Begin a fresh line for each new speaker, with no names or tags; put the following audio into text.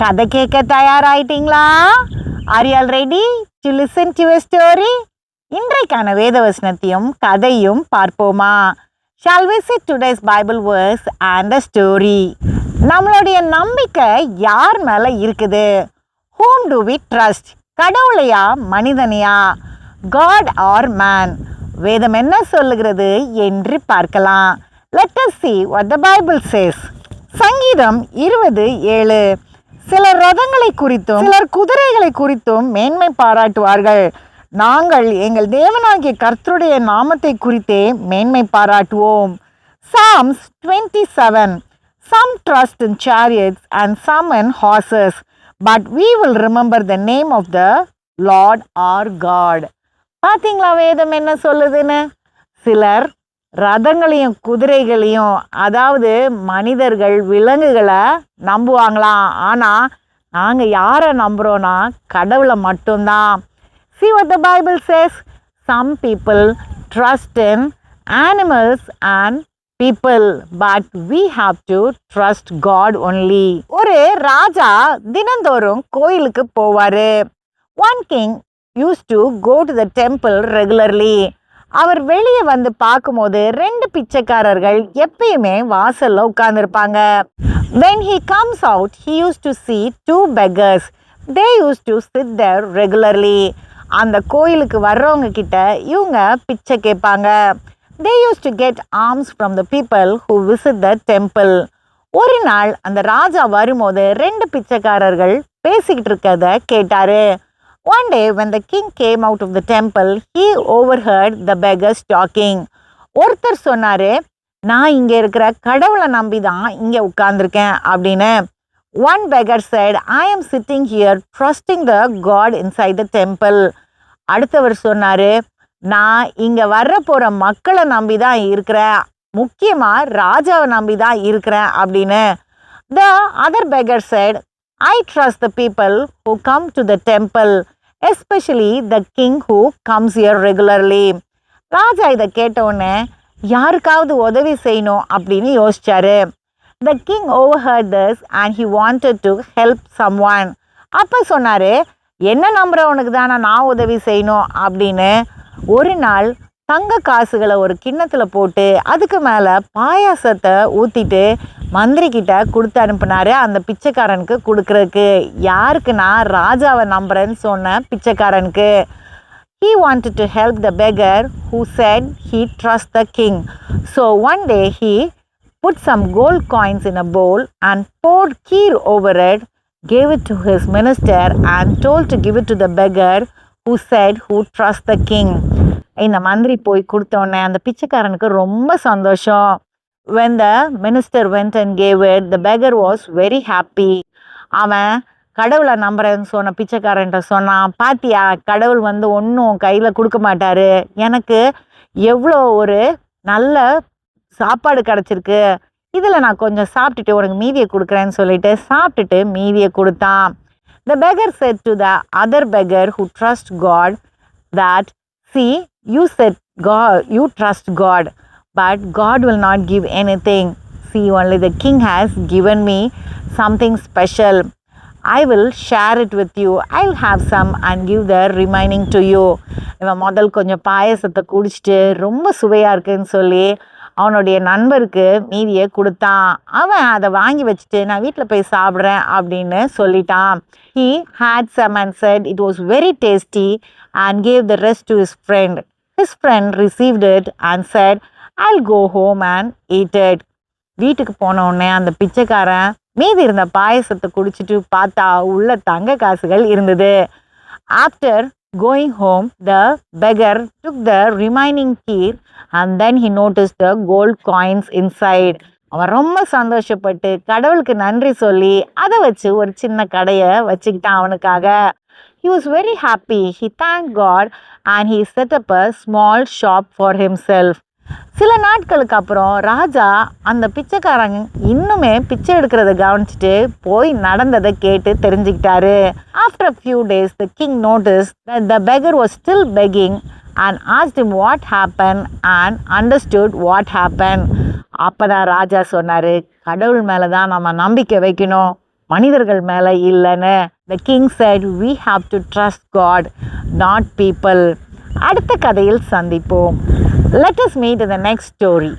கதை கேட்க தயாராயிட்டீங்களா? Are you all ready to listen to a story? இன்றைக்கான வேதவசனத்தையும் கதையும் பார்ப்போமா? Shall we see today's Bible verse and a story? நம்மளுடைய நம்பிக்கை யார் மேல இருக்குது? Whom do we trust? கடவுளையா மனிதனையா? God or man? வேதம் என்ன சொல்லுகிறது என்று பார்க்கலாம். Let us see what the Bible says. சங்கீதம் 20:7. சிலர் ரதங்களை குறித்தும் சிலர் குதிரைகளை குறித்தும் மேன்மை பாராட்டுவார்கள். நாங்கள் எங்கள் தேவனாகிய கர்த்தருடைய நாமத்தை குறித்தே மேன்மை பாராட்டுவோம். Psalms 27. Some trust in chariots and some in horses, but we will remember the name of the Lord our God. பார்த்தீங்களா வேதம் என்ன சொல்லுதுன்னு? சிலர் ரதங்களையும் குதிரைகளையும், அதாவது மனிதர்கள் விலங்குகளை நம்புவாங்களாம். ஆனால் நாங்கள் யாரை நம்புகிறோன்னா கடவுளை மட்டும்தான். See what the Bible says. Some people trust in animals and people, but we have to trust God only. ஒரு ராஜா தினந்தோறும் கோயிலுக்கு போவார். One king used to go to the temple regularly. அவர் வெளியே வந்து பார்க்கும்போது 2 பிச்சைக்காரர்கள் எப்பயுமே வாசல்ல உட்கார்ந்துருப்பாங்க. When he comes out, he used to see 2 beggars. They used to sit there regularly. அந்த கோயிலுக்கு வர்றவங்க கிட்ட இவங்க பிச்சை கேட்பாங்க. They used to get alms from the people who visit the temple. ஒரு நாள் அந்த ராஜா வரும்போது 2 பிச்சைக்காரர்கள் பேசிக்கிட்டு இருக்கதை கேட்டாரு. One day when the king came out of the temple, he overheard the beggars talking. ஒருத்தர் சொன்னாரு, நான் இங்கே இருக்கிற கடவுளை நம்பி தான் இங்கே உட்கார்ந்துருக்கேன் அப்படின்னு. One beggar said, I am sitting here trusting the God inside the temple. அடுத்தவர் சொன்னாரு, நான் இங்கே வர்ற போகிற மக்களை நம்பி தான் இருக்கிறேன், முக்கியமாக ராஜாவை நம்பி தான் இருக்கிறேன் அப்படின்னு. The other beggar said, I trust the people who come to the temple, especially the king who comes here regularly. ராஜா இதை கேட்டவுடனே யாருக்காவது உதவி செய்யணும் அப்படின்னு யோசிச்சாரு. The king overheard this and he wanted to help someone. அப்போ சொன்னார், என்ன நம்புறவனுக்கு தானே நான் உதவி செய்யணும் அப்படின்னு. ஒரு நாள் தங்க காசுகளை ஒரு கிண்ணத்தில் போட்டு அதுக்கு மேலே பாயாசத்தை ஊற்றிட்டு மந்திரி கிட்ட கொடுத்து அனுப்புனாரு அந்த பிச்சைக்காரனுக்கு கொடுக்கறதுக்கு. யாருக்குன்னா ராஜாவை நம்புறேன்னு சொன்ன பிச்சைக்காரனுக்கு. He wanted to help the beggar who said he trusts the king. So one day he put some gold coins in a bowl and poured kheer over it, gave it to his minister and told to give it to the beggar who said who trusts the king. இந்த மந்திரி போய் கொடுத்தோடனே அந்த பிச்சைக்காரனுக்கு ரொம்ப சந்தோஷம். When the minister went and gave it, the beggar was very happy. அவன் கடவுளை நம்புறேன்னு சொன்ன பிச்சைக்காரன்ட்ட சொன்னான், பாத்தியா கடவுள் வந்து ஒன்றும் கையில் கொடுக்க மாட்டாரு, எனக்கு எவ்வளோ ஒரு நல்ல சாப்பாடு கிடச்சிருக்கு, இதில் நான் கொஞ்சம் சாப்பிட்டுட்டு உனக்கு மீதியை கொடுக்குறேன்னு சொல்லிட்டு சாப்பிட்டுட்டு மீதியை கொடுத்தான். The beggar said to the other beggar who trusts God that, see, you said God, you trust God, but God will not give anything. See, only the king has given me something special. I will share it with you. I'll have some and give the remaining to you. இவன் முதல் கொஞ்சம் பாயசத்தை குடிச்சிட்டு ரொம்ப சுவையாக இருக்குன்னு சொல்லி அவனுடைய நண்பருக்கு மீதியை கொடுத்தான். அவன் அதை வாங்கி வச்சுட்டு நான் வீட்டில் போய் சாப்பிட்றேன் அப்படின்னு சொல்லிட்டான். He had some and said it was very tasty and gave the rest to his friend. His friend received it and said, I'll go home and eat it. வீட்டுக்கு போன உடனே அந்த பிச்சைக்காரன் மீதி இருந்த பாயசத்தை குடிச்சிட்டு பார்த்தா உள்ள தங்க காசுகள் இருந்தது. After going home, the beggar took the remaining kheer and then he noticed the gold coins inside. அவன் ரொம்ப சந்தோஷப்பட்டு கடவுளுக்கு நன்றி சொல்லி அதை வச்சு ஒரு சின்ன கடையை வச்சுக்கிட்டான் அவனுக்காக. He was very happy. He thanked God and he set up a small shop for himself. சில நாட்களுக்கு அப்புறம் ராஜா அந்த பிச்சைக்காரங்க இன்னுமே பிச்சை எடுக்கிறத கவனிச்சுட்டு போய் நடந்ததை கேட்டு தெரிஞ்சுக்கிட்டாரு. After a few days, the king noticed that the beggar was still begging and asked him what happened and understood what happened. அப்பதான் ராஜா சொன்னாரு, கடவுள் மேலே தான் நம்ம நம்பிக்கை வைக்கணும், மனிதர்கள் மேலே இல்லைன்னு. The king said, we have to trust God, not people. அடுத்த கதையில் சந்திப்போம். Let us meet in the next story.